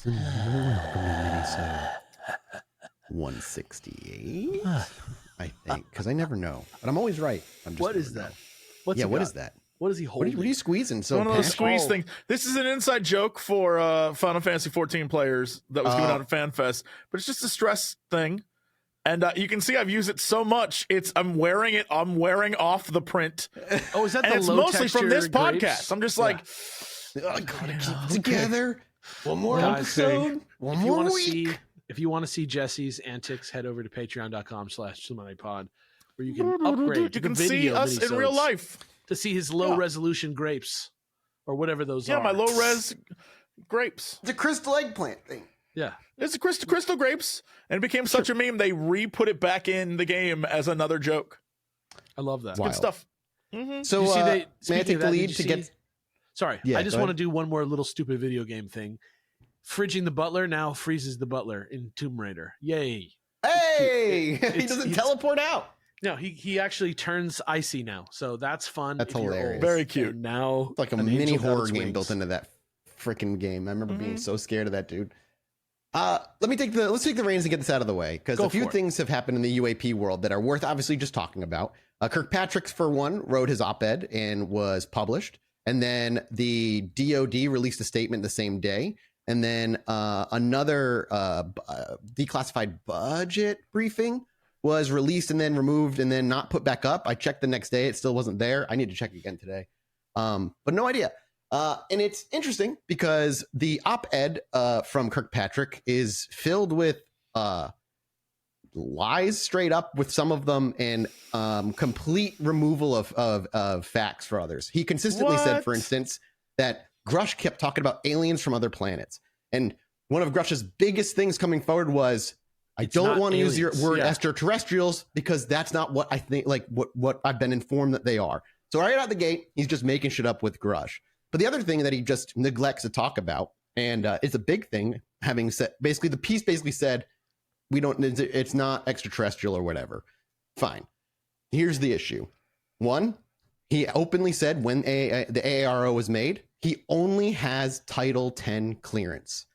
And welcome to Minisode 168, I think, because I never know, but I'm always right. I'm just what is that? What is that? What is he holding? What are you squeezing? So one of those squeeze things. This is an inside joke for Final Fantasy 14 players that was given out at FanFest, but it's just a stress thing. And you can see I've used it so much. I'm wearing it. I'm wearing off the print. Oh, is that and the it's low mostly from this grapes? podcast. I'm just like, I gotta keep it together. One more episode. One more week. If you want to see Jesse's antics, head over to patreon.com/ChilluminatiPod, where you can upgrade. You can see us in real life to see his low resolution grapes or whatever those are. Yeah, my low res grapes. It's a crystal eggplant thing. Yeah. It's a crystal grapes, and it became such a meme they re-put it back in the game as another joke. I love that. Good stuff. So may I take the lead to get? Sorry, Yeah, I just want to do one more little stupid video game thing. Fridging the butler now freezes the butler in Tomb Raider. Yay! Hey, he doesn't teleport out. No, he actually turns icy now, so that's fun. That's hilarious. Very cute. And now It's like a mini horror game built into that freaking game. I remember being so scared of that dude. Let's take the reins and get this out of the way, because a few things have happened in the UAP world that are worth obviously just talking about. Kirkpatrick, for one, wrote his op-ed and was published, and then the DoD released a statement the same day, and then another declassified budget briefing was released and then removed and then not put back up. I checked the next day; it still wasn't there. I need to check again today, but no idea. And it's interesting because the op-ed from Kirkpatrick is filled with lies straight up with some of them, and complete removal of facts for others. He consistently said, for instance, that Grush kept talking about aliens from other planets. And one of Grush's biggest things coming forward was, I don't want to use your word extraterrestrials because that's not what I think, like what I've been informed that they are. So right out the gate, he's just making shit up with Grush. But the other thing that he just neglects to talk about, and it's a big thing, having said, basically the piece basically said, it's not extraterrestrial or whatever. Fine. Here's the issue. One, he openly said when the AARO was made, he only has Title 10 clearance.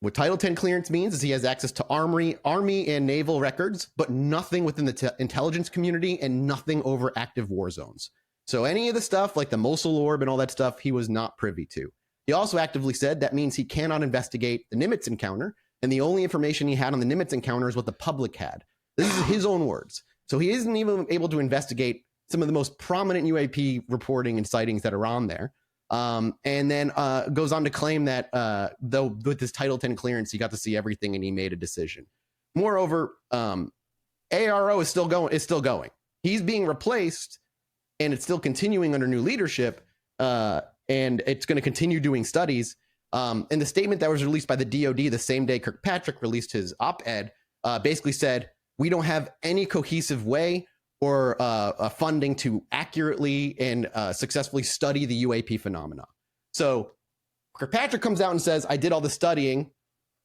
What Title 10 clearance means is he has access to Army and naval records, but nothing within the intelligence community and nothing over active war zones. So any of the stuff like the Mosul orb and all that stuff, he was not privy to. He also actively said that means he cannot investigate the Nimitz encounter, and the only information he had on the Nimitz encounter is what the public had. This is his own words. So he isn't even able to investigate some of the most prominent UAP reporting and sightings that are on there. And then goes on to claim that though with his Title 10 clearance, he got to see everything and he made a decision. Moreover, ARO is still going. He's being replaced, and it's still continuing under new leadership, and it's going to continue doing studies. And the statement that was released by the DoD the same day Kirkpatrick released his op-ed basically said, we don't have any cohesive way or funding to accurately and successfully study the UAP phenomena. So Kirkpatrick comes out and says, I did all the studying.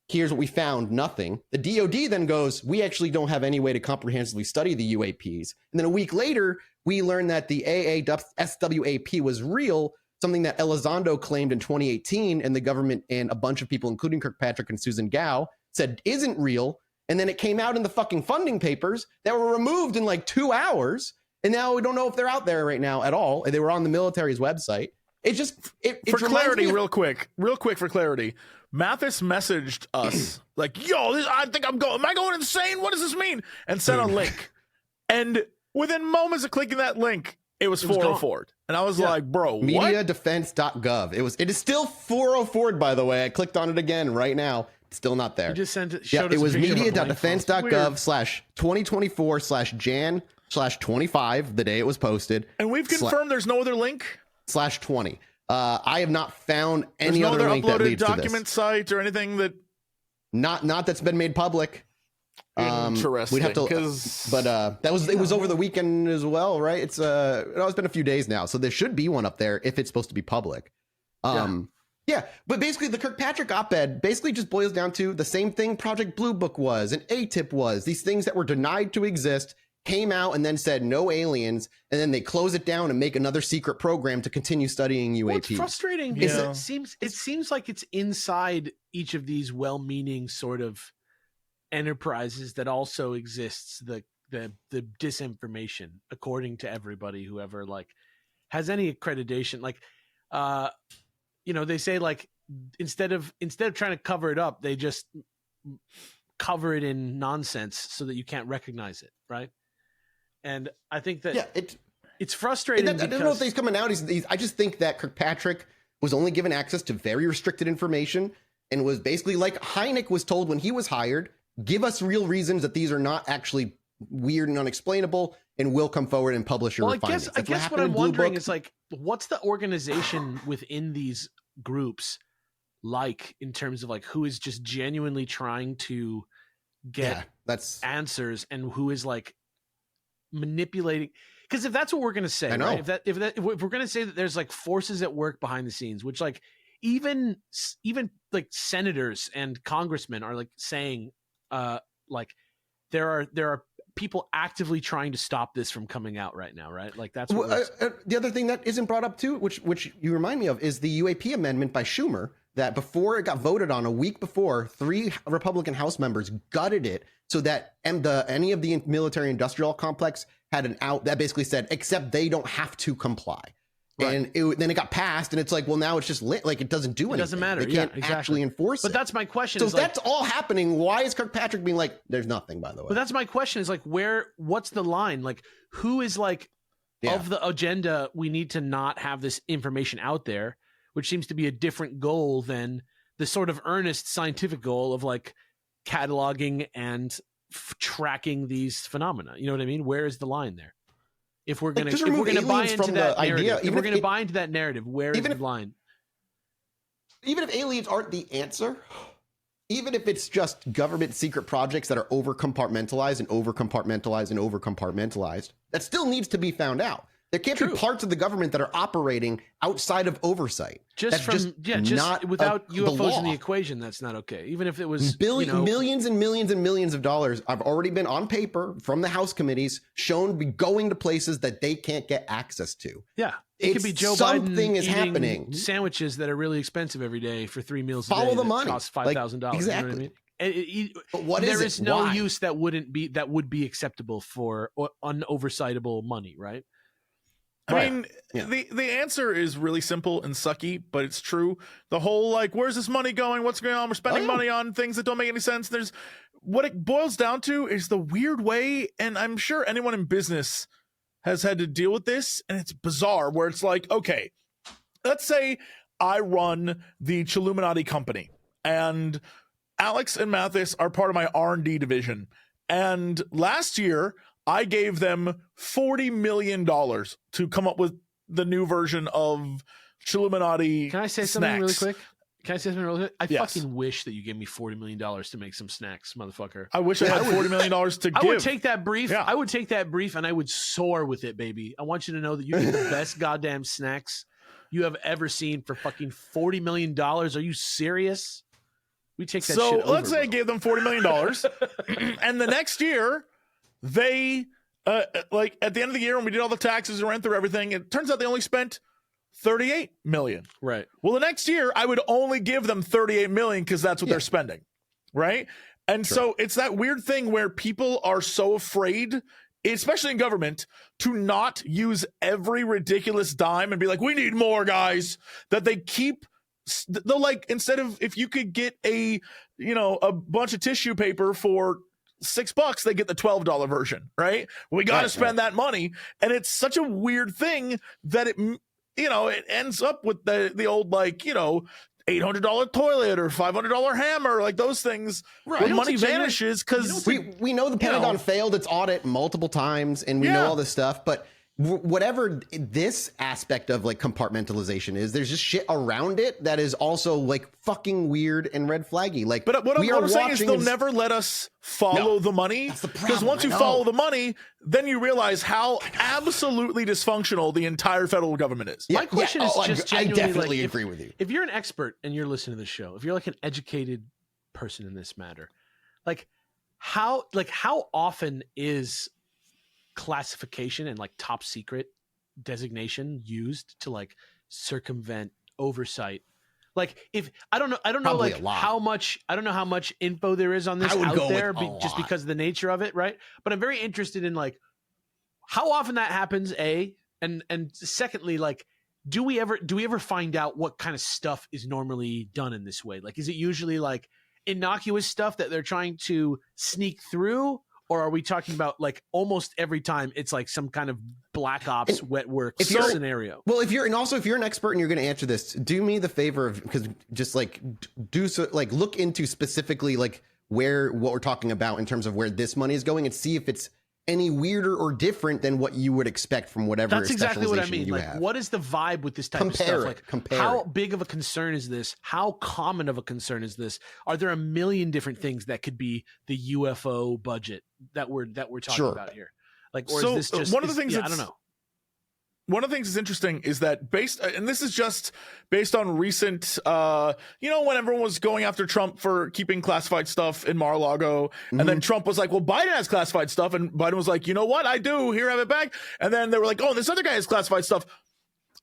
Here's what we found, nothing. The DoD then goes, we actually don't have any way to comprehensively study the UAPs. And then a week later, we learned that the SWAP was real, something that Elizondo claimed in 2018, and the government and a bunch of people, including Kirkpatrick and Susan Gao, said isn't real. And then it came out in the fucking funding papers that were removed in like 2 hours. And now we don't know if they're out there right now at all. And they were on the military's website. It just, for clarity, real quick for clarity, Mathis messaged us like, yo, I think am I going insane? What does this mean? And sent a link. And within moments of clicking that link, it was 404'd. And I was like, bro, what? Mediadefense.gov. It is still 404'd, by the way. I clicked on it again right now. Still not there. You just sent it. Yeah, it was media.defense.gov/2024/Jan/25, the day it was posted. And we've confirmed there's no other link? /20. I have not found any other link that leads document to this. site or anything that not that's been made public. Interesting. We'd have to, but it was over the weekend as well, right? It's been a few days now, so there should be one up there if it's supposed to be public. Yeah, but basically the Kirkpatrick op-ed basically just boils down to the same thing Project Blue Book was and ATIP was. These things that were denied to exist, came out and then said no aliens, and then they close it down and make another secret program to continue studying UAP. What's frustrating is it seems like it's inside each of these well-meaning sort of enterprises that also exists the disinformation, according to everybody, whoever like has any accreditation. Like, they say like instead of trying to cover it up, they just cover it in nonsense so that you can't recognize it, right? And I think that it's frustrating. I don't know if he's coming out. I just think that Kirkpatrick was only given access to very restricted information and was basically like Hynek was told when he was hired, give us real reasons that these are not actually weird and unexplainable, and we'll come forward and publish your findings. I guess what I'm wondering is like, what's the organization within these groups like in terms of like who is just genuinely trying to get answers and who is like manipulating? Because if that's what we're going to say, right? If we're going to say that there's like forces at work behind the scenes, which like even like senators and congressmen are like saying, like there are people actively trying to stop this from coming out right now, right? Like that's what the other thing that isn't brought up too, which you remind me of, is the UAP amendment by Schumer that before it got voted on a week before, 3 Republican House members gutted it so that any of the military industrial complex had an out that basically said, except they don't have to comply. Right. And then it got passed, and it's like, well, now it's just lit. Like, it doesn't do anything. It doesn't matter. They can't actually enforce it. But that's my question. So if that's all happening, why is Kirkpatrick being like, there's nothing, by the way? But that's my question is like, what's the line? Like, who is like, of the agenda, we need to not have this information out there, which seems to be a different goal than the sort of earnest scientific goal of like cataloging and tracking these phenomena. You know what I mean? Where is the line there? If we're gonna buy into that narrative, if we're gonna buy into that narrative, where is the line? Even if aliens aren't the answer, even if it's just government secret projects that are over compartmentalized and over compartmentalized and over compartmentalized, that still needs to be found out. There can't be parts of the government that are operating outside of oversight. Just without UFOs in the equation, that's not okay. Even if it was millions and millions and millions of dollars have already been on paper from the House committees shown be going to places that they can't get access to. Yeah, it could be Joe Biden is happening. Sandwiches that are really expensive every day for 3 meals a day. Follow the money. Cost $5,000. Exactly. You know what I mean? But what there is is no use that would be acceptable for unoversightable money, right? I mean, the answer is really simple and sucky, but it's true. The whole, like, where's this money going? What's going on? We're spending money on things that don't make any sense. What it boils down to is the weird way, and I'm sure anyone in business has had to deal with this, and it's bizarre, where it's like, okay, let's say I run the Chilluminati company, and Alex and Mathis are part of my R&D division. And last year, I gave them $40 million to come up with the new version of Chilluminati. Can I say something really quick? I fucking wish that you gave me $40 million to make some snacks, motherfucker. I wish I had $40 million to give. I would take that brief. Yeah. I would take that brief and I would soar with it, baby. I want you to know that you get the best goddamn snacks you have ever seen for fucking $40 million. Are you serious? We take that shit over. So let's say I gave them $40 million. And the next year, they like at the end of the year when we did all the taxes and ran through everything, it turns out they only spent $38 million. Right. Well, the next year I would only give them $38 million because that's what they're spending. Right. And so it's that weird thing where people are so afraid, especially in government, to not use every ridiculous dime and be like, we need more, guys, that they keep. They'll like, instead of, if you could get a bunch of tissue paper for $6, they get the $12 version, right? We got to spend that money. And it's such a weird thing that it ends up with the old, like, $800 toilet or $500 hammer, like those things where money vanishes because we know the Pentagon failed its audit multiple times and we know all this stuff, but whatever this aspect of like compartmentalization is, there's just shit around it that is also like fucking weird and red flaggy. Like, but what I'm saying is they'll never let us follow the money, because once you follow the money, then you realize how absolutely dysfunctional the entire federal government is. My question is just genuinely, I definitely like, agree with you. If you're an expert and you're listening to the show, if you're like an educated person in this matter, like how often is classification and like top secret designation used to like circumvent oversight. Like if I don't know Probably like how much info there is on this out there just because of the nature of it, right? But I'm very interested in like how often that happens, A, and secondly, like do we ever find out what kind of stuff is normally done in this way? Like is it usually like innocuous stuff that they're trying to sneak through, or are we talking about like almost every time it's like some kind of black ops wet work scenario? Well, if you're an expert and you're going to answer this, do me the favor of, because just like do so, like look into specifically like what we're talking about in terms of where this money is going and see if it's any weirder or different than what you would expect from whatever. That's exactly what I mean. Like, have. What is the vibe with this type of stuff? Like, how big of a concern is this? How common of a concern is this? Are there a million different things that could be the UFO budget that we're talking about here? Like, or is this just one of the things? I don't know. One of the things that's interesting is that and this is just based on recent, when everyone was going after Trump for keeping classified stuff in Mar-a-Lago, and then Trump was like, well, Biden has classified stuff. And Biden was like, you know what? I do. Here, have it back. And then they were like, oh, this other guy has classified stuff.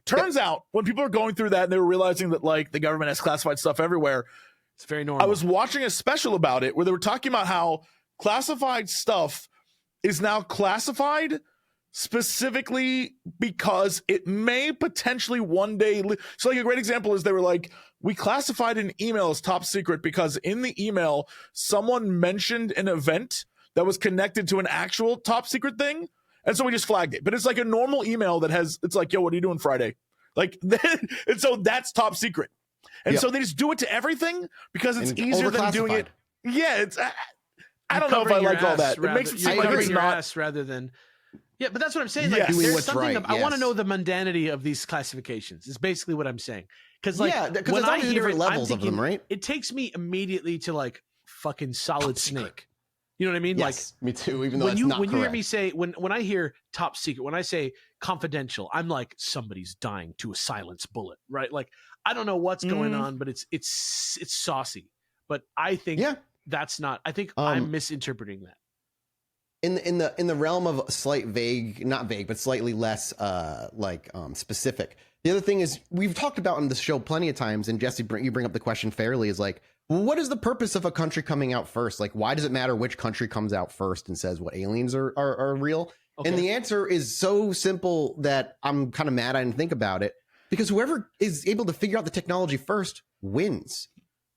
Turns out when people are going through that and they were realizing that like the government has classified stuff everywhere. It's very normal. I was watching a special about it where they were talking about how classified stuff is now classified specifically because it may potentially one day so like a great example is they were like, we classified an email as top secret because in the email someone mentioned an event that was connected to an actual top secret thing, and so we just flagged it. But it's like a normal email that has, it's like, yo, what are you doing Friday? Like, and so that's top secret, and so they just do it to everything because it's easier than doing it. Yeah, it's I don't know if I like all that. It makes it seem like it's not rather than. Yeah, but that's what I'm saying. Like, there's something I want to know the mundanity of these classifications. Is basically what I'm saying. Because like, when I hear different levels of them, right? It takes me immediately to like fucking Solid Snake. You know what I mean? Yes, like me too. Even though when you hear me say when I hear top secret, when I say confidential, I'm like somebody's dying to a silenced bullet, right? Like I don't know what's going on, but it's saucy. But I think that's not. I think I'm misinterpreting that. In the realm of not vague, but slightly less specific. The other thing is we've talked about on the show plenty of times, and Jesse, you bring up the question fairly, is like, well, what is the purpose of a country coming out first? Like, why does it matter which country comes out first and says what aliens are real? Okay. And the answer is so simple that I'm kind of mad I didn't think about it, because whoever is able to figure out the technology first wins.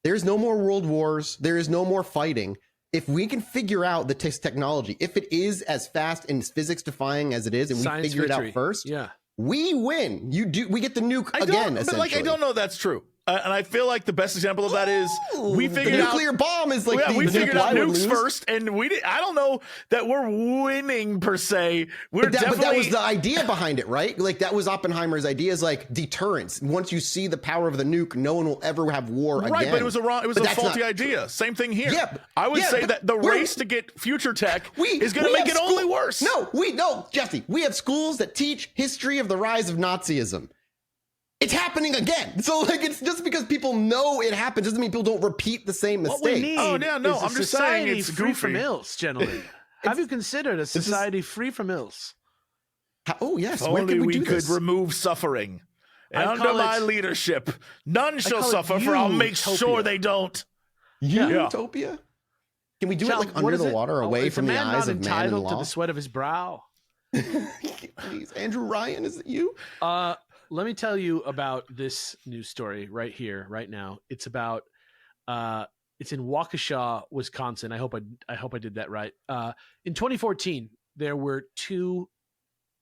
There's no more world wars. There is no more fighting. If we can figure out the technology, if it is as fast and physics defying as it is, and we figure it out first, we win. We get the nuke again. But like, I don't know if that's true. And I feel like the best example of that is we figured the nuclear bomb is like we figured out nukes first, and I don't know that we're winning per se. But that was the idea behind it, right? Like that was Oppenheimer's idea, is like deterrence. Once you see the power of the nuke, no one will ever have war again. Right, but it was a faulty idea. Same thing here. Yeah, I would say that the race to get future tech is going to make it only worse. No, Jesse, we have schools that teach history of the rise of Nazism. It's happening again. So like, it's just because people know it happens doesn't mean people don't repeat the same mistake. What we need I'm just saying it's free from ills, gentlemen. Have you considered a society free from ills? Oh yes, only we could remove suffering. Under my leadership, none shall suffer, for I'll make sure they don't. Utopia? Can we do it like under the water, away from the eyes of man and law? To the sweat of his brow. Please, Andrew Ryan, is it you? Let me tell you about this news story right here, right now. It's about, it's in Waukesha, Wisconsin. I hope I did that right. In 2014, there were two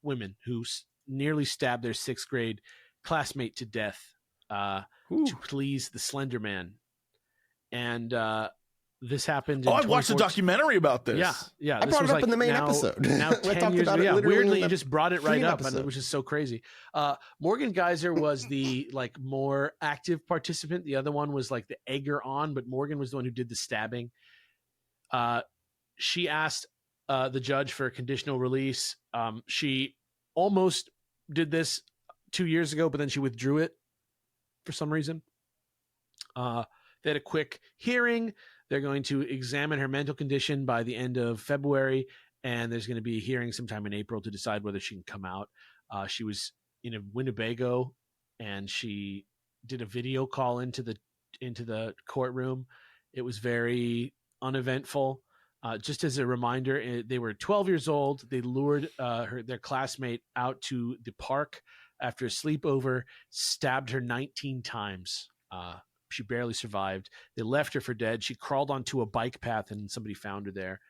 women who nearly stabbed their 6th grade classmate to death to please the Slender Man. And this happened in I watched a documentary about this. Yeah. I brought it up in the main episode. Now 10 years ago. Yeah, weirdly, you just brought it right up, which is so crazy. Morgan Geyser was the like more active participant. The other one was like the egger on, but Morgan was the one who did the stabbing. She asked the judge for a conditional release. She almost did this 2 years ago, but then she withdrew it for some reason. They had a quick hearing. They're going to examine her mental condition by the end of February, and there's going to be a hearing sometime in April to decide whether she can come out. She was in a Winnebago, and she did a video call into the courtroom. It was very uneventful. Just as a reminder, they were 12 years old. They lured their classmate out to the park after a sleepover, stabbed her 19 times. She barely survived. They left her for dead. She crawled onto a bike path, and somebody found her there.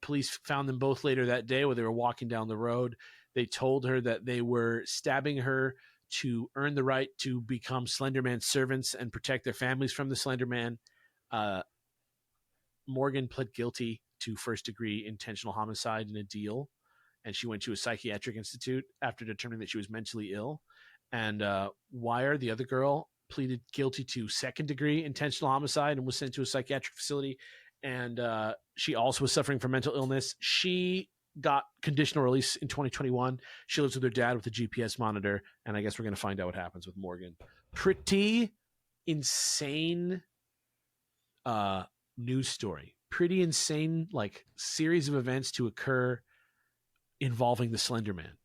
Police found them both later that day while they were walking down the road. They told her that they were stabbing her to earn the right to become Slender Man's servants and protect their families from the Slender Man. Morgan pled guilty to first-degree intentional homicide in a deal, and she went to a psychiatric institute after determining that she was mentally ill. And Wire, the other girl, pleaded guilty to second-degree intentional homicide and was sent to a psychiatric facility. And she also was suffering from mental illness. She got conditional release in 2021. She lives with her dad with a GPS monitor, and I guess we're going to find out what happens with Morgan. Pretty insane news story. Pretty insane, like, series of events to occur involving the Slender Man.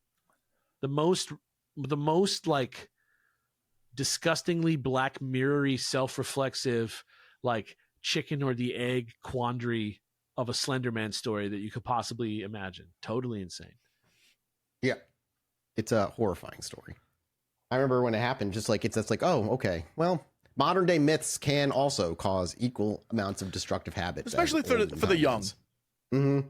The most like disgustingly Black Mirror-y, self-reflexive, like chicken or the egg quandary of a Slender Man story that you could possibly imagine. Totally insane. Yeah. It's a horrifying story. I remember when it happened, just like, it's like, oh, okay, well, modern day myths can also cause equal amounts of destructive habits, especially for the young. Mm-hmm.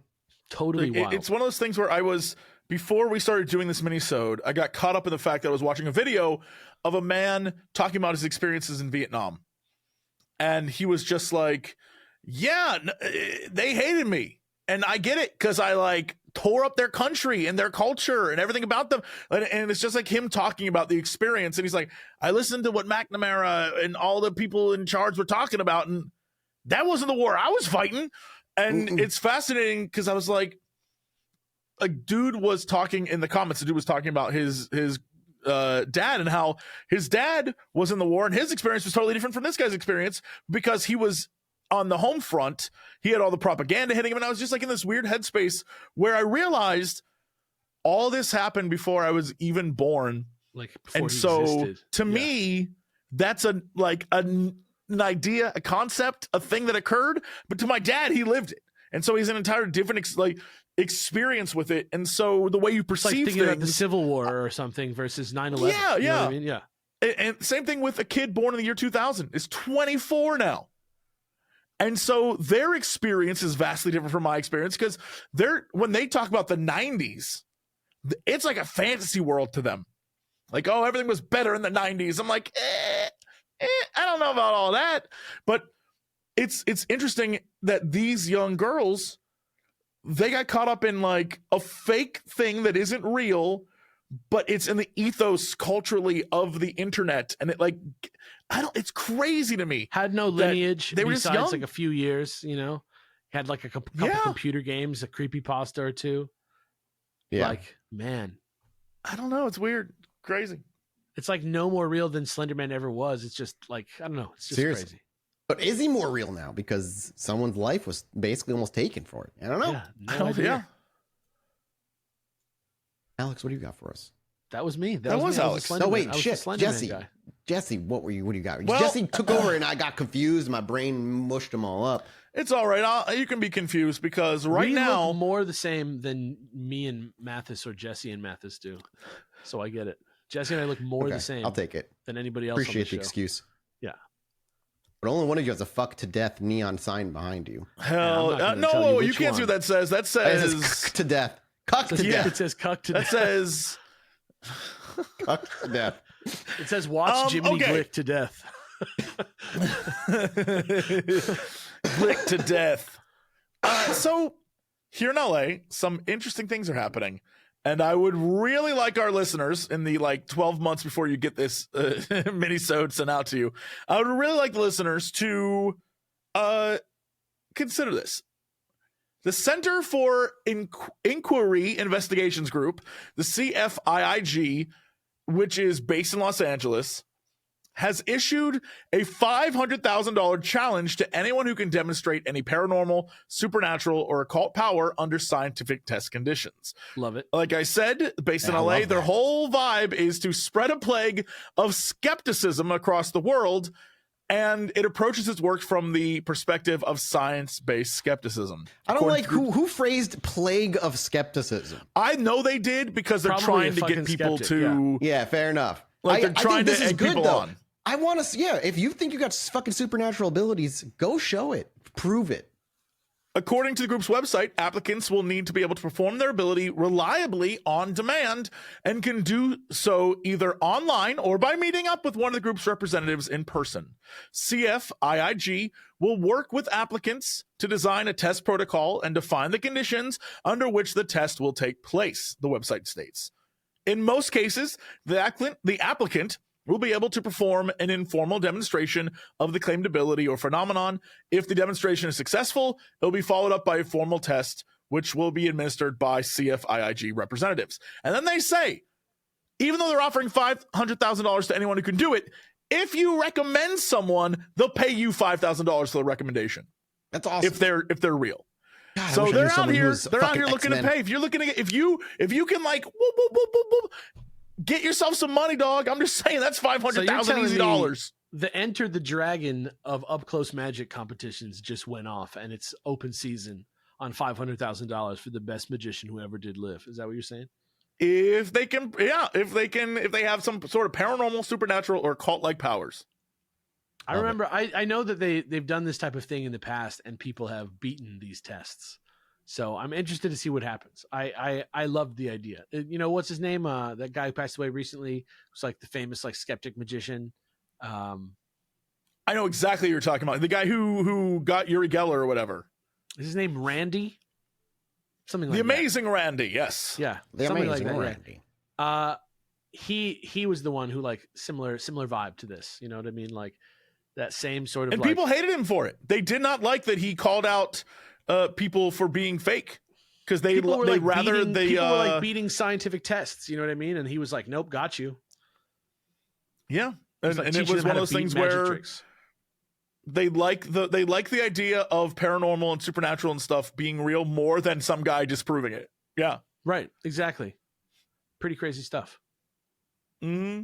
Totally wild. It's one of those things where before we started doing this mini-sode, I got caught up in the fact that I was watching a video of a man talking about his experiences in Vietnam. And he was just like, yeah, they hated me. And I get it, because I like tore up their country and their culture and everything about them. And it's just like him talking about the experience. And he's like, I listened to what McNamara and all the people in charge were talking about, and that wasn't the war I was fighting. And it's fascinating, because I was like, a dude was talking in the comments. The dude was talking about his dad, and how his dad was in the war, and his experience was totally different from this guy's experience, because he was on the home front. He had all the propaganda hitting him, and I was just like in this weird headspace where I realized all this happened before I was even born. Like, before and he so existed. To me, that's an idea, a concept, a thing that occurred. But to my dad, he lived it, and so he's an entire different experience with it. And so the way you perceive like thinking things, about the Civil War or something versus 9/11. Yeah, you know what I mean? Yeah. And same thing with a kid born in the year 2000 is 24 now. And so their experience is vastly different from my experience, because when they talk about the 90s, it's like a fantasy world to them. Like, oh, everything was better in the 90s. I'm like, I don't know about all that. But it's interesting that these young girls, they got caught up in like a fake thing that isn't real, but it's in the ethos culturally of the internet. And it's crazy to me. Had no lineage. They were just young. Like a few years, had like a couple computer games, a creepypasta or two. Yeah. Like, man, I don't know. It's weird. Crazy. It's like no more real than Slender Man ever was. It's just like, I don't know. It's just Seriously. Crazy. But is he more real now? Because someone's life was basically almost taken for it. I don't know. Yeah, no idea. Yeah. Alex, what do you got for us? That was me. That was me. Alex. No, wait, shit. Jesse. Jesse, what do you got? Well, Jesse took over and I got confused. My brain mushed them all up. It's all right. You can be confused, because we now look more the same than me and Mathis or Jesse and Mathis do. So I get it. Jesse and I look more the same. I'll take it. Than anybody else. Appreciate on the excuse. Yeah. But only one of you has a fuck to death neon sign behind you. Hell, no, you can't see what that says. That says cuck to death. Cuck to death. It says cuck to death. That says cuck to death. It says watch Jiminy Glick to death. Glick to death. So here in LA, some interesting things are happening. And I would really like our listeners in the 12 months before you get this mini-sode sent out to you. I would really like the listeners to consider this. The Center for Inquiry Investigations Group, the CFIIG, which is based in Los Angeles, has issued a $500,000 challenge to anyone who can demonstrate any paranormal, supernatural, or occult power under scientific test conditions. Love it. Like I said, based in LA, their whole vibe is to spread a plague of skepticism across the world, and it approaches its work from the perspective of science-based skepticism. I don't like who phrased plague of skepticism. I know they did because they're Probably trying to get people skeptic, to... Yeah, fair enough. Like they're trying to egg people on. I want to, if you think you got fucking supernatural abilities, go show it, prove it. According to the group's website, applicants will need to be able to perform their ability reliably on demand and can do so either online or by meeting up with one of the group's representatives in person. CFIIG will work with applicants to design a test protocol and define the conditions under which the test will take place, the website states. In most cases, the applicant will be able to perform an informal demonstration of the claimed ability or phenomenon. If the demonstration is successful, it will be followed up by a formal test, which will be administered by CFIIG representatives. And then they say, even though they're offering $500,000 to anyone who can do it, if you recommend someone, they'll pay you $5,000 for the recommendation. That's awesome. If they're real. God, so they're out here looking to pay. If you're looking to get, if you can like get yourself some money, dog. I'm just saying that's $500,000 easy dollars. The Enter the Dragon of up close magic competitions just went off, and it's open season on $500,000 for the best magician who ever did live. Is that what you're saying? If they have some sort of paranormal, supernatural, or cult-like powers. I remember. I know that they've done this type of thing in the past, and people have beaten these tests. So I'm interested to see what happens. I loved the idea. You know, what's his name? That guy who passed away recently was like the famous like skeptic magician. I know exactly what you're talking about. The guy who got Uri Geller or whatever. Is his name Randy? Something like the that. Amazing Randy. Yes. Yeah. The something Amazing like that, Randy. Yeah. He was the one who like similar vibe to this. You know what I mean? Like that same sort of. And people hated him for it. They did not like that he called out people for being fake because people were like beating scientific tests. You know what I mean? And he was like, "Nope, got you." Yeah, and it was one of those things where tricks. they like the idea of paranormal and supernatural and stuff being real more than some guy disproving it. Yeah, right. Exactly. Pretty crazy stuff. Hmm.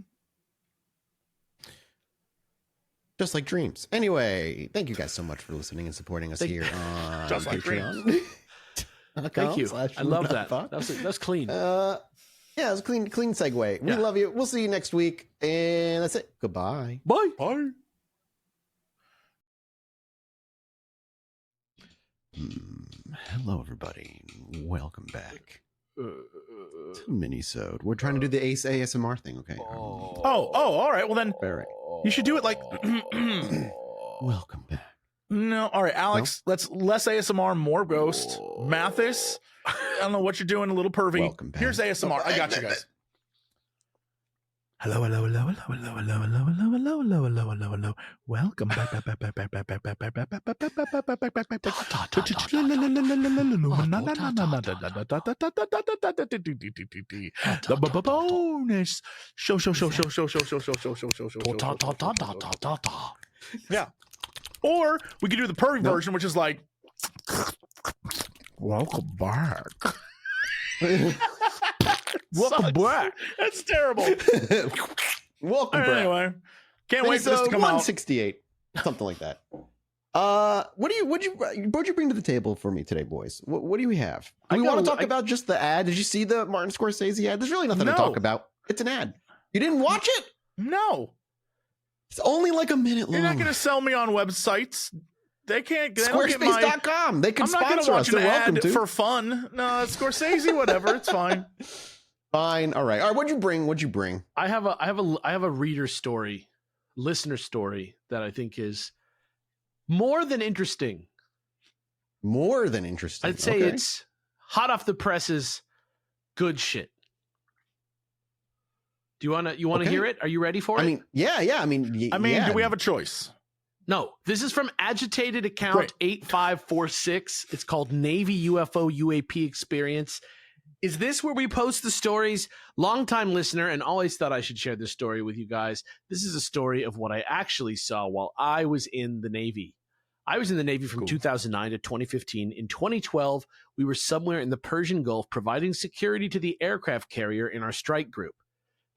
Just like dreams. Anyway, thank you guys so much for listening and supporting us here on Just like Patreon. Thank you. I love that. That's clean. Yeah, it was a clean segue. We love you. We'll see you next week. And that's it. Goodbye. Bye. Bye. Hello, everybody. Welcome back to Minisode. We're trying to do the Ace ASMR thing, okay? Oh, all right. Well, then you should do it like... Welcome back. No, all right, Alex, let's less ASMR, more ghost. Mathis, I don't know what you're doing, a little pervy. Welcome back. Here's ASMR. I got you guys. Hello. Welcome back. The bonus show. Yeah. Or we could do the pervy version, which is like, welcome back. welcome back. That's terrible. Welcome back. Anyway, can't wait for this to come 168, something like that. What'd you bring to the table for me today, boys? What do we have? Do we want to talk about just the ad? Did you see the Martin Scorsese ad? There's really nothing to talk about. It's an ad. You didn't watch it? No. It's only like a minute long. You're not going to sell me on websites. They can't get Squarespace.com. They can I'm not sponsor us. They're welcome to. For fun. No, it's Scorsese, whatever. It's fine. Fine. All right. What'd you bring? I have a reader story, listener story that I think is more than interesting. More than interesting. I'd say it's hot off the presses, good shit. Do you want to hear it? Are you ready for it? I mean, yeah. Do we have a choice? No. This is from agitated account 8546. It's called Navy UFO UAP Experience. Is this where we post the stories? Longtime listener, and always thought I should share this story with you guys. This is a story of what I actually saw while I was in the Navy. I was in the Navy from 2009 to 2015. In 2012, we were somewhere in the Persian Gulf providing security to the aircraft carrier in our strike group.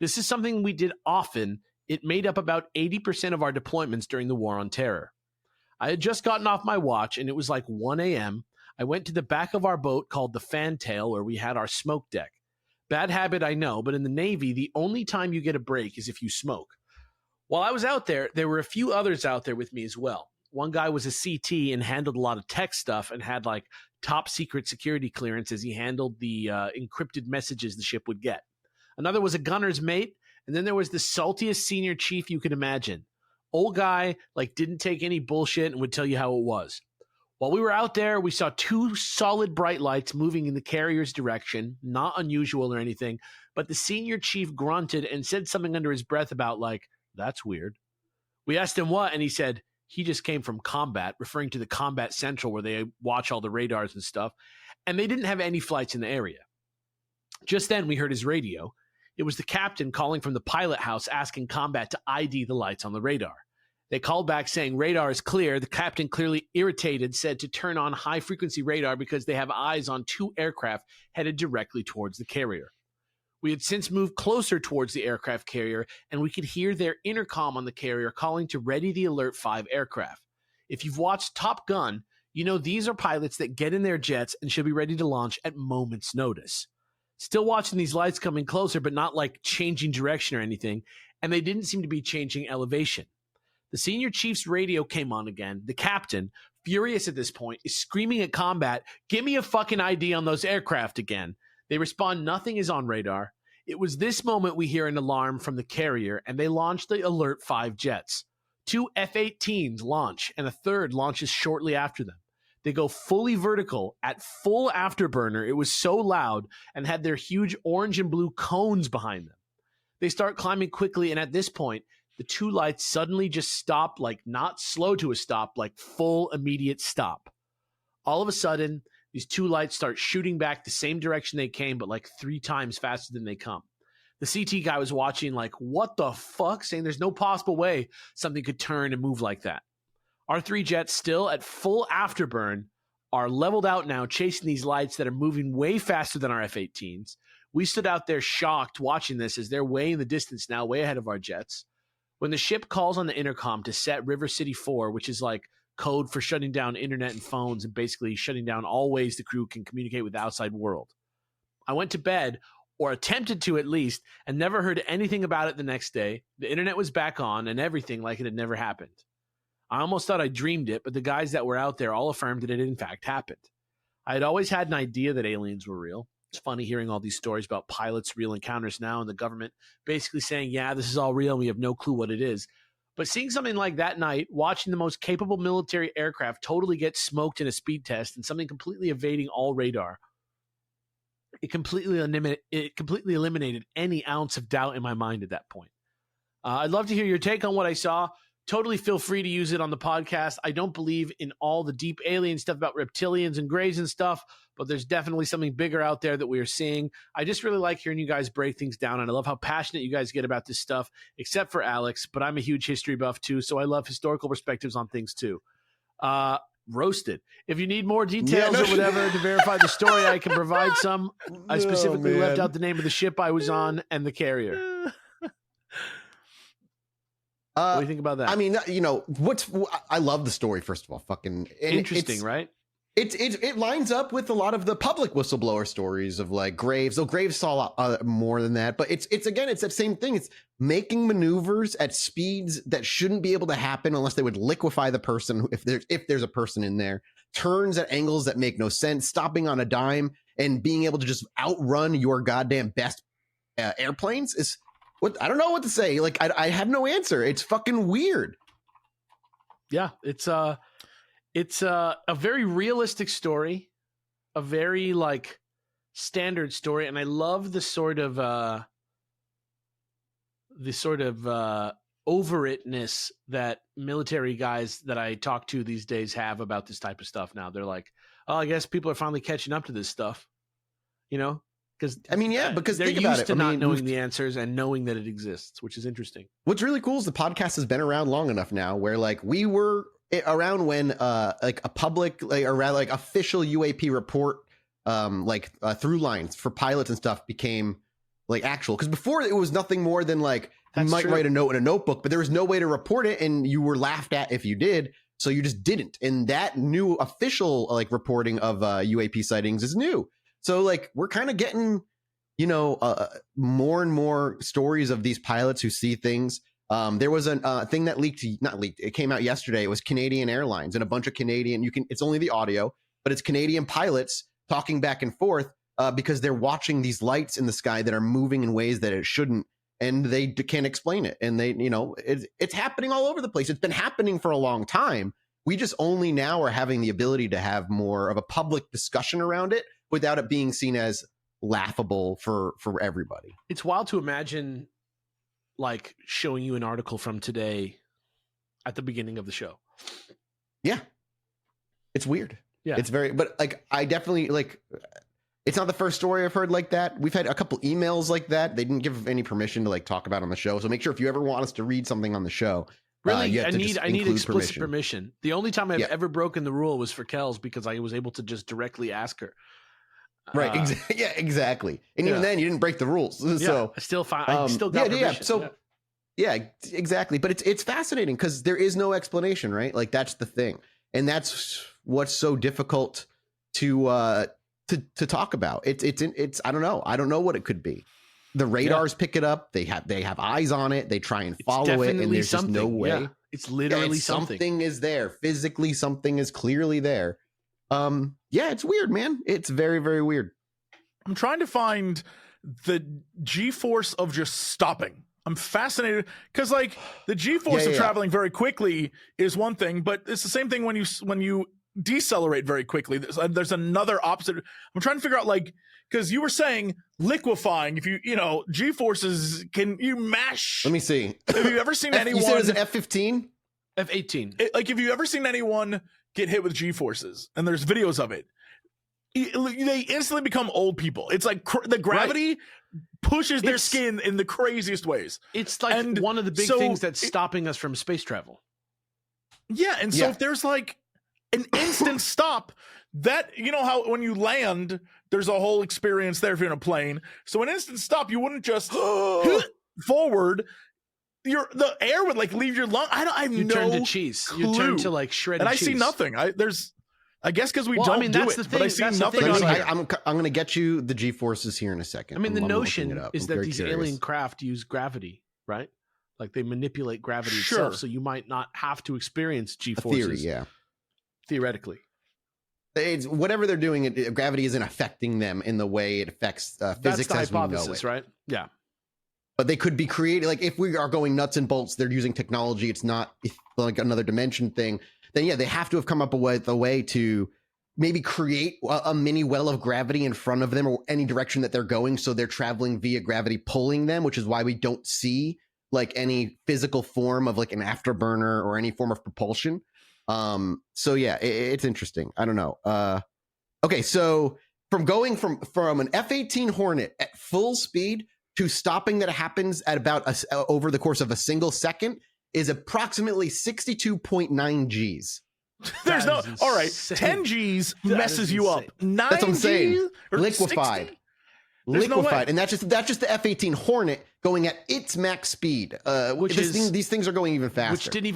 This is something we did often. It made up about 80% of our deployments during the War on Terror. I had just gotten off my watch, and it was like 1 a.m. I went to the back of our boat called the Fantail, where we had our smoke deck. Bad habit, I know, but in the Navy, the only time you get a break is if you smoke. While I was out there were a few others out there with me as well. One guy was a CT and handled a lot of tech stuff and had like top secret security clearance as he handled the encrypted messages the ship would get. Another was a gunner's mate, and then there was the saltiest senior chief you could imagine. Old guy, like didn't take any bullshit and would tell you how it was. While we were out there, we saw 2 solid bright lights moving in the carrier's direction, not unusual or anything, but the senior chief grunted and said something under his breath about like, that's weird. We asked him what, and he said, he just came from combat, referring to the combat central where they watch all the radars and stuff, and they didn't have any flights in the area. Just then, we heard his radio. It was the captain calling from the pilot house asking combat to ID the lights on the radar. They called back saying radar is clear. The captain, clearly irritated, said to turn on high-frequency radar because they have eyes on 2 aircraft headed directly towards the carrier. We had since moved closer towards the aircraft carrier, and we could hear their intercom on the carrier calling to ready the Alert 5 aircraft. If you've watched Top Gun, you know these are pilots that get in their jets and should be ready to launch at moment's notice. Still watching these lights coming closer, but not like changing direction or anything, and they didn't seem to be changing elevation. The senior chief's radio came on again. The captain, furious at this point, is screaming at combat, "Give me a fucking ID on those aircraft again." They respond, "Nothing is on radar." It was this moment we hear an alarm from the carrier, and they launch the Alert 5 jets. 2 F-18s launch, and a third launches shortly after them. They go fully vertical at full afterburner. It was so loud and had their huge orange and blue cones behind them. They start climbing quickly, and at this point, the 2 lights suddenly just stop, like not slow to a stop, like full immediate stop. All of a sudden, these 2 lights start shooting back the same direction they came, but like 3 times faster than they come. The CT guy was watching like, what the fuck? Saying there's no possible way something could turn and move like that. Our 3 jets, still at full afterburn, are leveled out now, chasing these lights that are moving way faster than our F-18s. We stood out there shocked watching this as they're way in the distance now, way ahead of our jets. When the ship calls on the intercom to set River City 4, which is like code for shutting down internet and phones and basically shutting down all ways the crew can communicate with the outside world. I went to bed, or attempted to at least, and never heard anything about it the next day. The internet was back on and everything like it had never happened. I almost thought I dreamed it, but the guys that were out there all affirmed that it in fact happened. I had always had an idea that aliens were real. It's funny hearing all these stories about pilots' real encounters now and the government basically saying, yeah, this is all real and we have no clue what it is. But seeing something like that night, watching the most capable military aircraft totally get smoked in a speed test and something completely evading all radar, it completely eliminated any ounce of doubt in my mind at that point. I'd love to hear your take on what I saw. Totally feel free to use it on the podcast. I don't believe in all the deep alien stuff about reptilians and greys and stuff, but there's definitely something bigger out there that we are seeing. I just really like hearing you guys break things down, and I love how passionate you guys get about this stuff, except for Alex, but I'm a huge history buff too, so I love historical perspectives on things too. Roasted. If you need more details or whatever to verify the story, I can provide some. I specifically left out the name of the ship I was on and the carrier. What do you think about that? I mean, you know, I love the story, first of all. Fucking interesting, right? It lines up with a lot of the public whistleblower stories of like Graves. Though Graves saw a lot more than that, but it's that same thing. It's making maneuvers at speeds that shouldn't be able to happen unless they would liquefy the person if there's a person in there. Turns at angles that make no sense, stopping on a dime, and being able to just outrun your goddamn best airplanes is what I don't know what to say. Like I have no answer. It's fucking weird. Yeah, it's a very realistic story, a very like standard story, and I love the sort of over itness that military guys that I talk to these days have about this type of stuff now. They're like, oh, I guess people are finally catching up to this stuff, you know? Because because they're think about used it. to not knowing the answers and knowing that it exists, which is interesting. What's really cool is the podcast has been around long enough now where like we were around when like a public or rather like official UAP report through lines for pilots and stuff became like actual, because before it was nothing more than like you might write a note in a notebook, but there was no way to report it and you were laughed at if you did, so you just didn't. And that new official like reporting of UAP sightings is new, so like we're kind of getting more and more stories of these pilots who see things. There was a thing that it came out yesterday. It was Canadian Airlines and a bunch of Canadian, it's only the audio, but it's Canadian pilots talking back and forth because they're watching these lights in the sky that are moving in ways that it shouldn't, and they can't explain it. And they, it's happening all over the place. It's been happening for a long time. We just only now are having the ability to have more of a public discussion around it without it being seen as laughable for everybody. It's wild to imagine like showing you an article from today at the beginning of the show. Yeah. It's weird. Yeah. It's very, but like, I definitely like, it's not the first story I've heard like that. We've had a couple emails like that. They didn't give any permission to like talk about on the show. So make sure if you ever want us to read something on the show, really, I need explicit permission. The only time I've ever broken the rule was for Kels because I was able to just directly ask her. Right. Yeah, exactly. And even then you didn't break the rules. So I still got permission. Yeah. So yeah, exactly. But it's fascinating because there is no explanation, right? Like that's the thing. And that's what's so difficult to talk about. It's I don't know. I don't know what it could be. The radars pick it up. They have eyes on it. They try and follow it, and there's just no way. Yeah. It's literally something. Something is there. Physically, something is clearly there. Yeah, it's weird, man. It's very, very weird. I'm trying to find the G-force of just stopping. I'm fascinated because like the G-force of traveling very quickly is one thing, but it's the same thing when you decelerate very quickly. There's another opposite. I'm trying to figure out like, because you were saying liquefying, if G-forces, can you mash? Let me see. Have you ever seen anyone? You said it was an F-15? F-18. Like, have you ever seen anyone get hit with G-forces? And there's videos of it. They instantly become old people. It's like the gravity pushes their skin in the craziest ways. It's like one of the big things that's stopping us from space travel. Yeah, and so if there's like an instant stop, that how when you land, there's a whole experience there if you're in a plane. So an instant stop, you wouldn't just forward. The air would like leave your lung. I have you no turn to cheese. clue. You turn to like shredded cheese. And I see nothing. I guess because we don't do it, but I see nothing. I'm going to get you the G-forces here in a second. I mean, the notion is that these alien craft use gravity, right? Like they manipulate gravity itself, so you might not have to experience G-forces. Theory, theoretically. It's, whatever they're doing, gravity isn't affecting them in the way it affects physics as we know it. Right? Yeah. But they could be creating, like if we are going nuts and bolts, they're using technology. It's not like another dimension thing. Then they have to have come up with a way to maybe create a mini well of gravity in front of them or any direction that they're going. So they're traveling via gravity pulling them, which is why we don't see like any physical form of like an afterburner or any form of propulsion. So yeah, it's interesting. I don't know. Okay. So from going from an F-18 Hornet at full speed to stopping that happens at about over the course of a single second is approximately 62.9 Gs. There's no, all right, 10 Gs messes you up. 9 That's what I'm saying. Liquefied. 60? Liquefied. And that's just the F-18 Hornet going at its max speed. These things are going even faster. Which didn't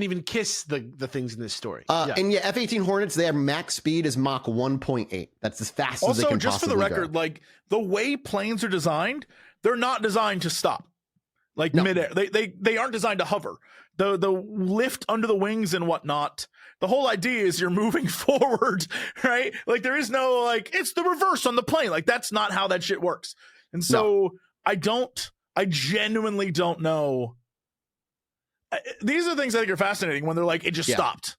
even kiss the things in this story. And F-18 Hornets, their max speed is Mach 1.8. That's as fast as they can possibly go. Also, just for the record, like the way planes are designed, they're not designed to stop. Like midair, they aren't designed to hover. The lift under the wings and whatnot. The whole idea is you're moving forward, right? Like there is no like it's the reverse on the plane. Like that's not how that shit works. And so I genuinely don't know. These are things I think are fascinating when they're like it just stopped.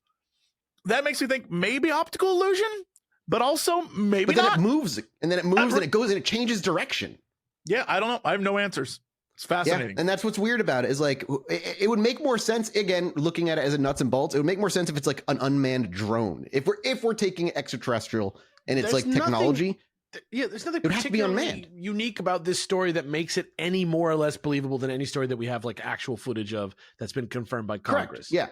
That makes me think maybe optical illusion, but also maybe not. But then it moves, and then it moves, and it goes, and it changes direction. Yeah, I don't know. I have no answers. It's fascinating. Yeah, and that's what's weird about it is like it would make more sense, again, looking at it as a nuts and bolts, it would make more sense if it's like an unmanned drone. If we're taking extraterrestrial and it's like technology. there's nothing It would have to be particularly unmanned. unique about this story that makes it any more or less believable than any story that we have like actual footage of that's been confirmed by Congress. Correct. Yeah.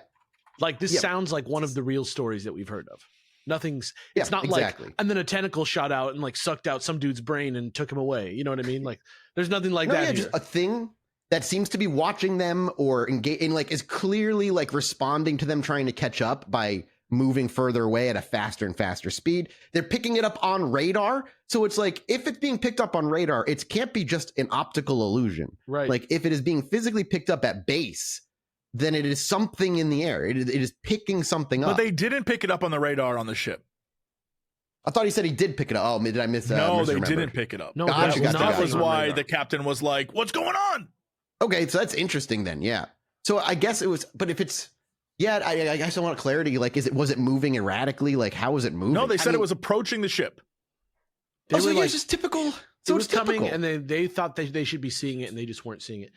Like this sounds like one of the real stories that we've heard of. It's not exactly. like, and then a tentacle shot out and like sucked out some dude's brain and took him away. You know what I mean? Like there's nothing like that. Yeah, here. just a thing that seems to be watching them or engage in, like, is clearly like responding to them, trying to catch up by moving further away at a faster and faster speed. They're picking it up on radar. So it's like, if it's being picked up on radar, it can't be just an optical illusion. Right. Like if it is being physically picked up at base, then it is something in the air. It is picking something up. But they didn't pick it up on the radar on the ship. I thought he said he did pick it up. Oh, did I miss? No, they misremember? didn't pick it up. No, Gotcha, that was gotcha. why the captain was like, "What's going on?" Okay, so that's interesting then. Yeah. So I guess it was, but if it's, yeah, I guess I want clarity. Like, was it moving erratically? Like, how was it moving? No, they said it was approaching the ship. They So were yeah, like, it's just typical. it So was it's typical. coming, and they thought they should be seeing it, and they just weren't seeing it.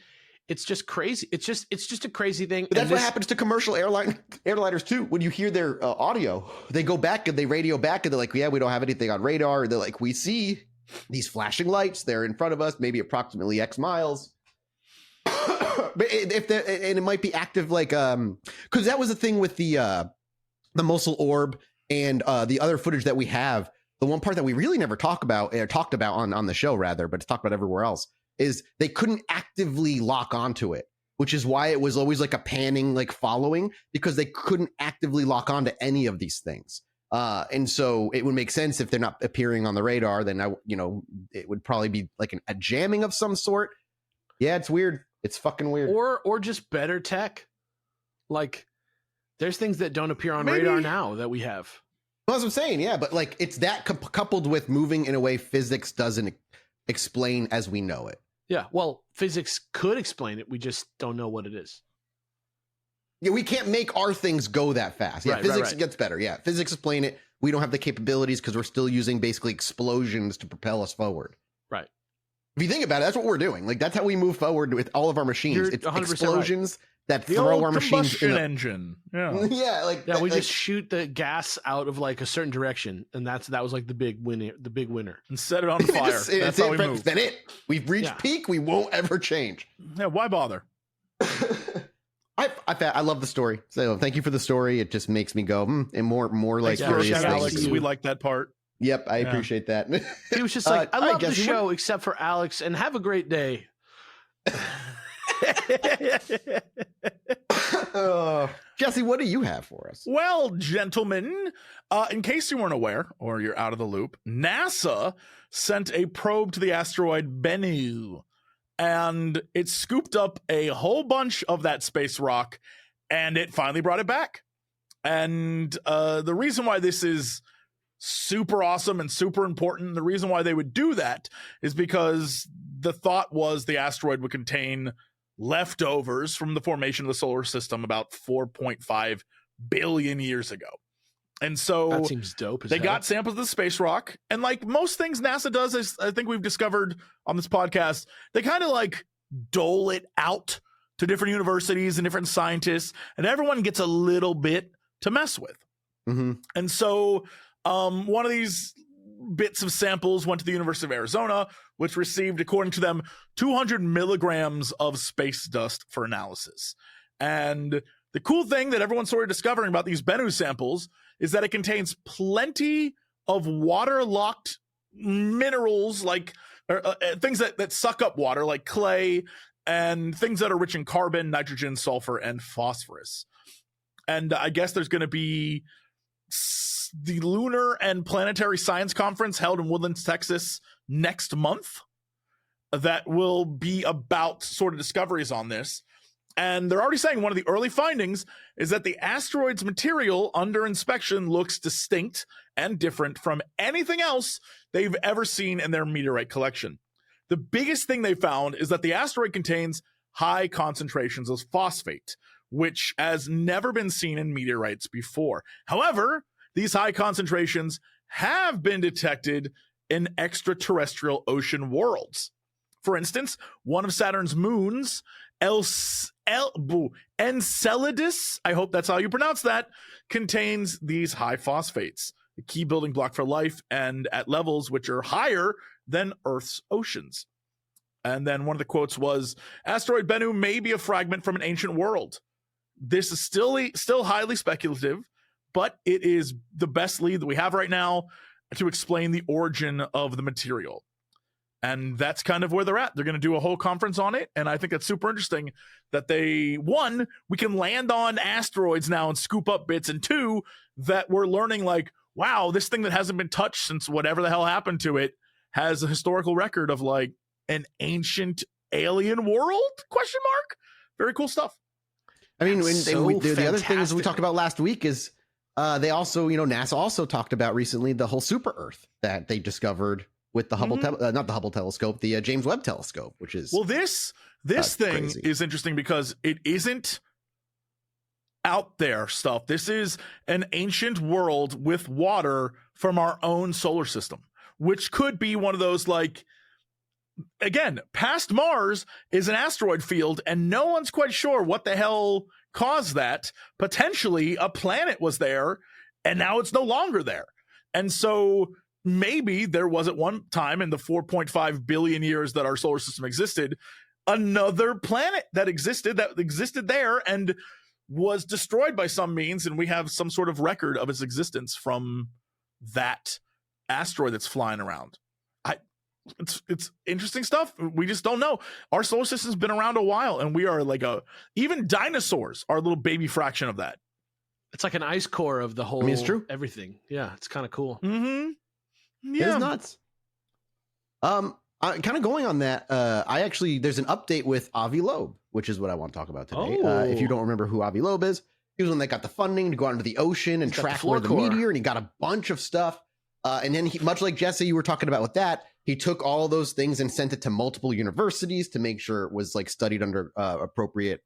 It's just crazy. It's just a crazy thing. But that's what happens to commercial airliners too. When you hear their audio, they go back and they radio back and they're like, yeah, we don't have anything on radar. They're like, we see these flashing lights. They're in front of us, maybe approximately X miles. But and it might be active, like, because that was the thing with the Mosul orb and the other footage that we have. The one part that we really never talked about on the show, rather, but it's talked about everywhere else, is they couldn't actively lock onto it, which is why it was always like a panning, like following, because they couldn't actively lock onto any of these things. And so it would make sense if they're not appearing on the radar, then it would probably be like a jamming of some sort. Yeah, it's weird. It's fucking weird. Or just better tech. Like there's things that don't appear on radar now that we have. Well, that's what I'm saying. Yeah, but like it's that coupled with moving in a way physics doesn't explain as we know it. Yeah, well, physics could explain it. We just don't know what it is. Yeah, we can't make our things go that fast. Yeah, Right, physics right. gets better. Yeah, physics explain it. We don't have the capabilities because we're still using basically explosions to propel us forward. Right. If you think about it, that's what we're doing. Like that's how we move forward with all of our machines. You're It's 100% explosions that The throw old our machines combustion in engine. Yeah. Yeah, we just shoot the gas out of like a certain direction, and that was like the big winner. And set it on fire. That's how we move. Then we've reached Yeah. peak. We won't ever change. Yeah, why bother? I love the story. So thank you for the story. It just makes me go and more like Thanks for curious shout, things. Alex. We like that part. Yep, I appreciate that. He was just like, I love the Jesse, show except for Alex, and have a great day. Jesse, what do you have for us? Well, gentlemen, in case you weren't aware or you're out of the loop, NASA sent a probe to the asteroid Benu, and it scooped up a whole bunch of that space rock, and it finally brought it back. And the reason why this is super awesome and super important, the reason why they would do that is because the thought was the asteroid would contain leftovers from the formation of the solar system about 4.5 billion years ago. And so That seems dope. they got samples of the space rock, and like most things NASA does, as I think we've discovered on this podcast, they kind of like dole it out to different universities and different scientists, and everyone gets a little bit to mess with. Mm-hmm. And so one of these bits of samples went to the University of Arizona, which received, according to them, 200 milligrams of space dust for analysis. And the cool thing that everyone's sort of discovering about these Benu samples is that it contains plenty of water-locked minerals, like things that suck up water, like clay, and things that are rich in carbon, nitrogen, sulfur, and phosphorus. And I guess there's going to be the Lunar and Planetary Science Conference held in Woodlands, Texas next month that will be about sort of discoveries on this. And they're already saying one of the early findings is that the asteroid's material under inspection looks distinct and different from anything else they've ever seen in their meteorite collection. The biggest thing they found is that the asteroid contains high concentrations of phosphate, which has never been seen in meteorites before. However, these high concentrations have been detected in extraterrestrial ocean worlds. For instance, one of Saturn's moons, Enceladus, I hope that's how you pronounce that, contains these high phosphates. a key building block for life, and at levels which are higher than Earth's oceans. And then one of the quotes was, Asteroid Benu may be a fragment from an ancient world. This is still highly speculative, but it is the best lead that we have right now to explain the origin of the material. And that's kind of where they're at. They're going to do a whole conference on it. And I think it's super interesting that we can land on asteroids now and scoop up bits. And two, that we're learning like, wow, this thing that hasn't been touched since whatever the hell happened to it has a historical record of like an ancient alien world? ? Very cool stuff. I mean, the other things we talked about last week is they also, NASA also talked about recently the whole super Earth that they discovered with the Hubble, not the Hubble telescope, the James Webb telescope, which is this thing crazy. Is interesting because it isn't out there stuff. This is an ancient world with water from our own solar system, which could be one of those like, again, past Mars is an asteroid field and no one's quite sure what the hell caused that. Potentially a planet was there and now it's no longer there. And so maybe there was at one time in the 4.5 billion years that our solar system existed, another planet that existed there and was destroyed by some means. And we have some sort of record of its existence from that asteroid that's flying around. It's interesting stuff. We just don't know. Our solar system's been around a while, and we are like even dinosaurs are a little baby fraction of that. It's like an ice core of the whole. I mean, it's true. Everything. Yeah, it's kind of cool. Mm-hmm. Yeah, it's nuts. Kind of going on that. There's an update with Avi Loeb, which is what I want to talk about today. If you don't remember who Avi Loeb is, he was one that got the funding to go out into the ocean and track where the meteor, and he got a bunch of stuff. And then much like Jesse, you were talking about with that, he took all those things and sent it to multiple universities to make sure it was like studied under appropriate,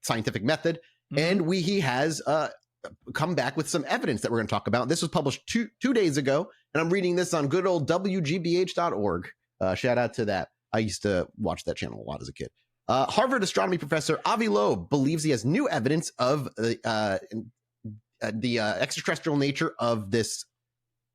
scientific method. Mm-hmm. And he has come back with some evidence that we're going to talk about. This was published two days ago, and I'm reading this on good old WGBH.org. Shout out to that. I used to watch that channel a lot as a kid. Harvard astronomy professor Avi Loeb believes he has new evidence of the extraterrestrial nature of this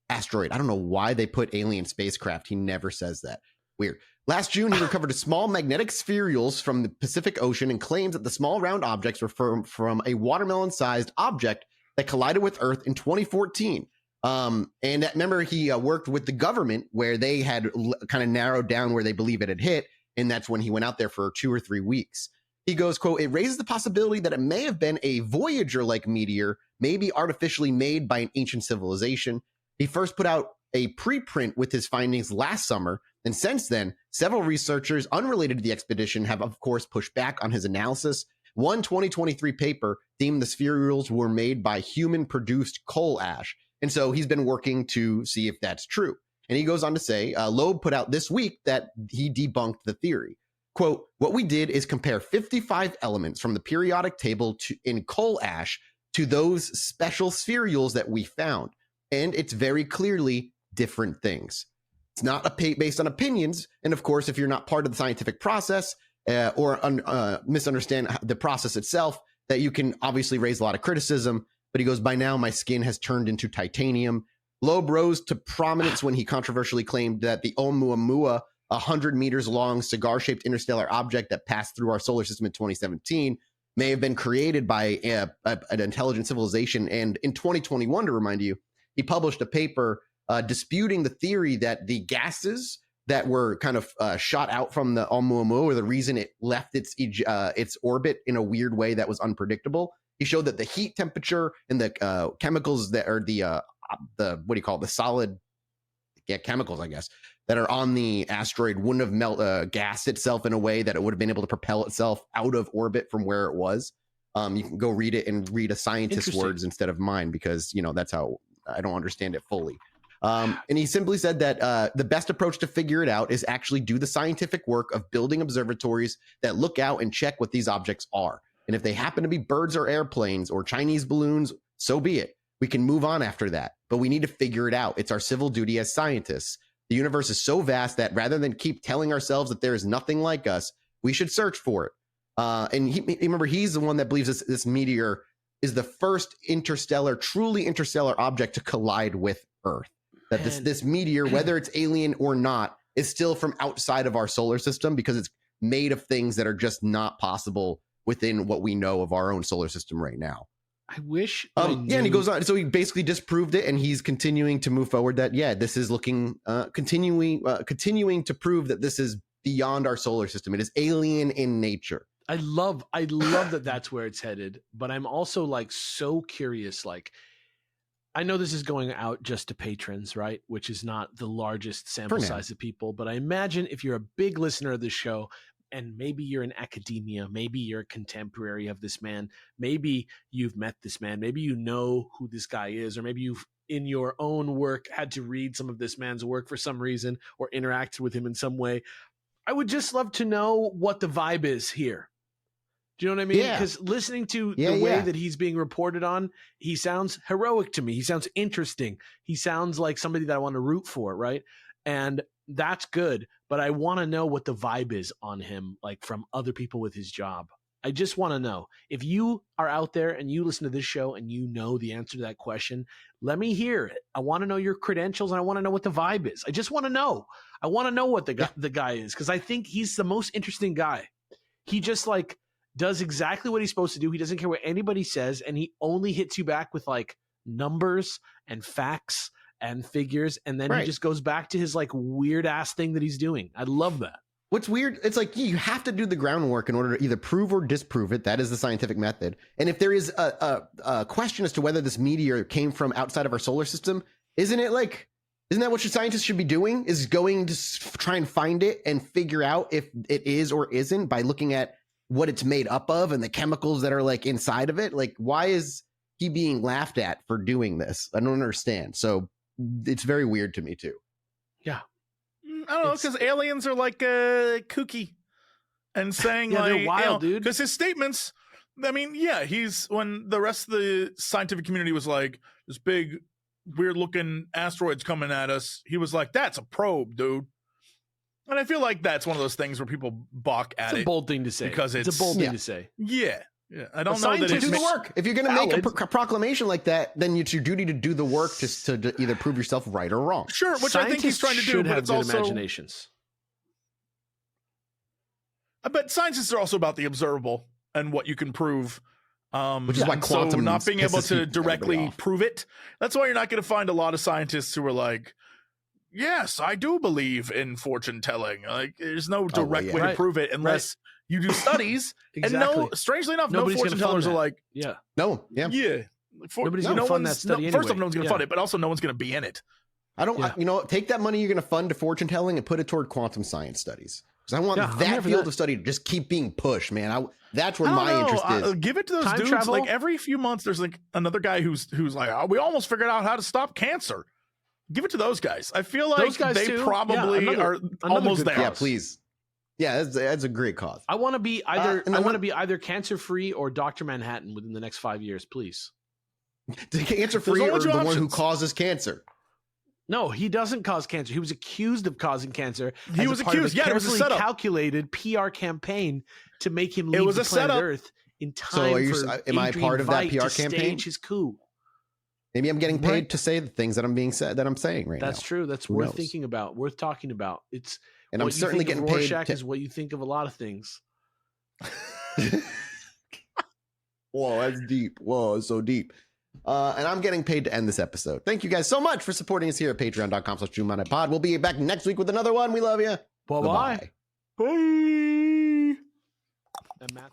asteroid. I don't know why they put alien spacecraft. He never says that. Weird. Last June, he recovered small magnetic spherules from the Pacific Ocean and claims that the small round objects were from a watermelon-sized object that collided with Earth in 2014. And remember, he worked with the government where they had kind of narrowed down where they believe it had hit, and that's when he went out there for 2 or 3 weeks. He goes, quote, "It raises the possibility that it may have been a Voyager-like meteor, maybe artificially made by an ancient civilization." He first put out a preprint with his findings last summer, and since then, several researchers unrelated to the expedition have, of course, pushed back on his analysis. One 2023 paper deemed the spherules were made by human-produced coal ash, and so he's been working to see if that's true. And he goes on to say, Loeb put out this week that he debunked the theory. Quote, "What we did is compare 55 elements from the periodic table in coal ash to those special spherules that we found. And it's very clearly different things. It's not based on opinions. And of course, if you're not part of the scientific process or misunderstand the process itself, that you can obviously raise a lot of criticism." But he goes, "By now, my skin has turned into titanium." Loeb rose to prominence when he controversially claimed that the Oumuamua, 100 meters long cigar-shaped interstellar object that passed through our solar system in 2017, may have been created by an intelligent civilization. And in 2021, to remind you, he published a paper disputing the theory that the gases that were kind of shot out from the Oumuamua were the reason it left its orbit in a weird way that was unpredictable. He showed that the heat temperature and the chemicals that are the solid chemicals, I guess, that are on the asteroid wouldn't have gassed itself in a way that it would have been able to propel itself out of orbit from where it was. You can go read it and read a scientist's words instead of mine, because that's how I don't understand it fully. And he simply said that the best approach to figure it out is actually do the scientific work of building observatories that look out and check what these objects are. And if they happen to be birds or airplanes or Chinese balloons, so be it. We can move on after that, but we need to figure it out. It's our civil duty as scientists. The universe is so vast that rather than keep telling ourselves that there is nothing like us, we should search for it. And remember, he's the one that believes this meteor is the first truly interstellar object to collide with Earth. That this meteor, whether it's alien or not, is still from outside of our solar system because it's made of things that are just not possible within what we know of our own solar system right now. I wish. And he goes on. So he basically disproved it, and he's continuing to move forward. That this is looking continuing to prove that this is beyond our solar system. It is alien in nature. I love that that's where it's headed, but I'm also like so curious. Like, I know this is going out just to patrons, right? Which is not the largest sample size of people, but I imagine if you're a big listener of this show, and maybe you're in academia, maybe you're a contemporary of this man, maybe you've met this man, maybe you know who this guy is, or maybe you've in your own work had to read some of this man's work for some reason or interacted with him in some way. I would just love to know what the vibe is here. Do you know what I mean? Because listening to the way that he's being reported on, he sounds heroic to me. He sounds interesting. He sounds like somebody that I want to root for, right? And that's good. But I want to know what the vibe is on him, like from other people with his job. I just want to know. If you are out there and you listen to this show and you know the answer to that question, let me hear it. I want to know your credentials and I want to know what the vibe is. I just want to know. I want to know what the guy is, because I think he's the most interesting guy. He just like does exactly what he's supposed to do. He doesn't care what anybody says, and he only hits you back with like numbers and facts and figures, and then he just goes back to his like weird ass thing that he's doing. I love that. What's weird, it's like you have to do the groundwork in order to either prove or disprove it. That is the scientific method. And if there is a question as to whether this meteor came from outside of our solar system, isn't that what scientists should be doing? Is going to try and find it and figure out if it is or isn't by looking at what it's made up of and the chemicals that are like inside of it. Like, why is he being laughed at for doing this? I don't understand. So it's very weird to me too. Yeah. I don't know, because aliens are like kooky and saying they're wild, dude. Because his statements, I mean, he's when the rest of the scientific community was like, this big, weird looking asteroid's coming at us. He was like, that's a probe, dude. And I feel like that's one of those things where people balk at it. It's a bold thing to say. Because it's a bold thing to say. Yeah. I don't know that it's do the work. If you're going to make a proclamation like that, then it's your duty to do the work to either prove yourself right or wrong. Sure, which I think he's trying to do, but it's also imaginations. But scientists are also about the observable and what you can prove. Which is why quantum not being able to directly prove it. That's why you're not going to find a lot of scientists who are like, yes, I do believe in fortune telling. Like, there's no direct way to prove it unless you do studies. Exactly. And strangely enough, nobody's no fortune tellers are like, nobody's going to fund that study anyway. First off, no one's going to fund it, but also no one's going to be in it. I don't, take that money you're going to fund to fortune telling and put it toward quantum science studies. Because I want that field of study to just keep being pushed, man. That's where my interest is. Give it to those dudes. Travel? Like every few months, there's like another guy who's like, oh, we almost figured out how to stop cancer. Give it to those guys. I feel like they probably are almost there. Yeah, please. Yeah, that's a great cause. I want to be either cancer free or Dr. Manhattan within the next 5 years, please. Cancer free or the one who causes cancer? No, he doesn't cause cancer. He was accused of causing cancer. He was accused. Yeah, it was a setup. Calculated PR campaign to make him leave the planet Earth in time am I part of that PR campaign? Stage his coup. Maybe I'm getting paid to say the things that I'm saying right now. That's true. That's worth thinking about. Worth talking about. And I'm certainly getting paid. Rorschach is what you think of a lot of things. Whoa, that's deep. Whoa, it's so deep. And I'm getting paid to end this episode. Thank you guys so much for supporting us here at patreon.com/ChilluManiPod. We'll be back next week with another one. We love you. Bye-bye. Bye. And Matt.